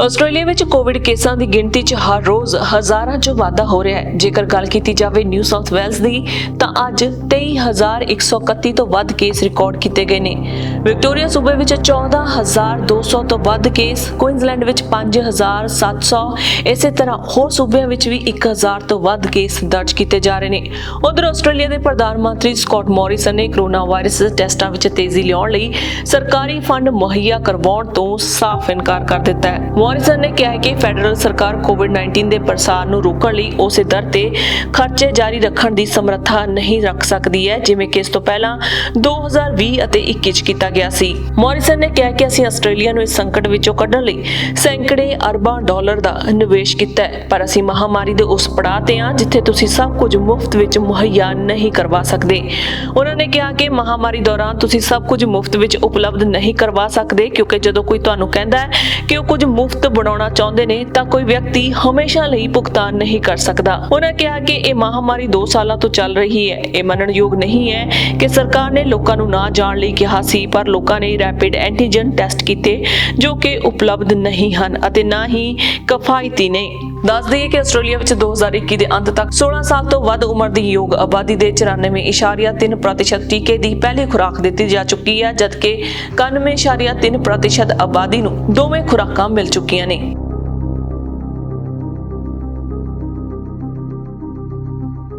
Australia ਵਿੱਚ Covid ਕੇਸਾਂ ਦੀ ਗਿਣਤੀ 'ਚ ਹਰ ਰੋਜ਼ ਹਜ਼ਾਰਾਂ 'ਚ ਵਾਧਾ ਹੋ ਰਿਹਾ ਹੈ। ਜੇਕਰ ਗੱਲ ਕੀਤੀ ਜਾਵੇ ਨਿਊ ਸਾਊਥ ਵੈਲਜ਼ ਦੀ ਤਾਂ ਅੱਜ 23,131 ਤੋਂ ਵੱਧ ਕੇਸ ਰਿਕਾਰਡ ਕੀਤੇ ਗਏ ਨੇ। ਵਿਕਟੋਰੀਆ ਸੂਬੇ ਵਿੱਚ 14,200 ਤੋਂ ਵੱਧ ਕੇਸ, ਕੁਈਨਜ਼ਲੈਂਡ ਵਿੱਚ 5,700, ਇਸੇ ਤਰ੍ਹਾਂ ਹੋਰ ਸੂਬਿਆਂ ਵਿੱਚ ਵੀ 1,000 ਤੋਂ ਵੱਧ ਕੇਸ ਦਰਜ ਕੀਤੇ ਜਾ ਰਹੇ ਨੇ। ਉਧਰ ਆਸਟ੍ਰੇਲੀਆ ਦੇ ਪ੍ਰਧਾਨ ਮੰਤਰੀ ਸਕਾਟ ਮੋਰਿਸਨ ਨੇ ਕੋਰੋਨਾ ਵਾਇਰਸ ਟੈਸਟਾਂ ਵਿੱਚ ਤੇਜ਼ੀ ਲਿਆਉਣ ਲਈ ਸਰਕਾਰੀ ਫੰਡ ਮੁਹੱਈਆ ਕਰਵਾਉਣ ਤੋਂ ਸਾਫ਼ ਇਨਕਾਰ ਕਰ ਦਿੱਤਾ ਹੈ। ਮੋਰਿਸਨ ਨੇ ਕਿਹਾ ਕਿ ਫੈਡਰਲ ਸਰਕਾਰ ਕੋਵਿਡ-19 ਦੇ ਪ੍ਰਸਾਰ ਨੂੰ ਰੋਕਣ ਲਈ ਉਸੇ ਦਰ ਤੇ ਖਰਚੇ ਜਾਰੀ ਰੱਖਣ ਦੀ ਸਮਰੱਥਾ ਨਹੀਂ ਰੱਖ ਸਕਦੀ ਹੈ ਜਿਵੇਂ ਕਿ ਇਸ ਤੋਂ ਪਹਿਲਾਂ 2020 ਅਤੇ 21 ਚ ਕੀਤਾ ਗਿਆ ਸੀ। ਮੋਰਿਸਨ ਨੇ ਕਿਹਾ ਕਿ ਅਸੀਂ ਆਸਟ੍ਰੇਲੀਆ ਨੂੰ ਇਸ ਸੰਕਟ ਵਿੱਚੋਂ ਕੱਢਣ ਲਈ ਸੈਂਕੜੇ ਅਰਬਾਂ ਡਾਲਰ ਦਾ ਨਿਵੇਸ਼ ਕੀਤਾ ਹੈ, ਪਰ ਅਸੀਂ ਮਹਾਮਾਰੀ ਦੇ ਉਸ ਪੜਾਅ ਤੇ ਹਾਂ ਜਿੱਥੇ ਤੁਸੀਂ ਸਭ ਕੁਝ ਮੁਫਤ ਵਿੱਚ ਮੁਹੱਈਆ ਨਹੀਂ ਕਰਵਾ ਸਕਦੇ। ਉਹਨਾਂ ਨੇ ਕਿਹਾ ਕਿ ਮਹਾਮਾਰੀ ਦੌਰਾਨ ਤੁਸੀਂ ਸਭ ਕੁਝ ਮੁਫਤ ਵਿੱਚ ਉਪਲਬਧ ਨਹੀਂ ਕਰਵਾ ਸਕਦੇ ਕਿਉਂਕਿ ਜਦੋਂ ਕੋਈ ਤੁਹਾਨੂੰ ਕਹਿੰਦਾ ਹੈ ਕਿ ਉਹ ਕੁਝ ਮੁਫਤ ਬਣਾਉਣਾ ਚਾਹੁੰਦੇ ਨੇ ਤਾਂ ਕੋਈ ਵਿਅਕਤੀ ਹਮੇਸ਼ਾ ਲਈ ਭੁਗਤਾਨ ਨਹੀਂ ਕਰ ਸਕਦਾ। ਉਹਨਾਂ ਕਿਹਾ ਕਿ ਇਹ ਮਹਾਮਾਰੀ 2 ਸਾਲਾਂ ਤੋਂ ਚੱਲ ਰਹੀ ਹੈ। ਇਹ ਮੰਨਣਯੋਗ ਨਹੀਂ ਹੈ ਕਿ ਸਰਕਾਰ ਨੇ ਲੋਕਾਂ ਨੂੰ ਨਾ ਜਾਣ ਲਈ ਕਿਹਾ ਸੀ, ਪਰ ਲੋਕਾਂ ਨੇ ਰੈਪਿਡ ਐਂਟੀਜਨ ਟੈਸਟ ਕੀਤੇ ਜੋ ਕਿ ਉਪਲਬਧ ਨਹੀਂ ਹਨ ਅਤੇ ਨਾ ਹੀ ਕਿਫਾਇਤੀ ਨੇ। ਦੱਸ ਦਈਏ ਕਿ ਆਸਟ੍ਰੇਲੀਆ ਵਿੱਚ 2021 ਦੇ ਅੰਤ ਤੱਕ 16 ਸਾਲ ਤੋਂ ਵੱਧ ਉਮਰ ਦੀ ਯੋਗ ਆਬਾਦੀ ਦੇ 94.3% ਟੀਕੇ ਦੀ ਪਹਿਲੀ ਖੁਰਾਕ ਦਿੱਤੀ ਜਾ ਚੁੱਕੀ ਹੈ, ਜਦਕਿ 91.3% ਆਬਾਦੀ ਨੂੰ ਦੋਵੇਂ ਖੁਰਾਕਾਂ ਮਿਲ ਚੁੱਕੀਆਂ ਨੇ।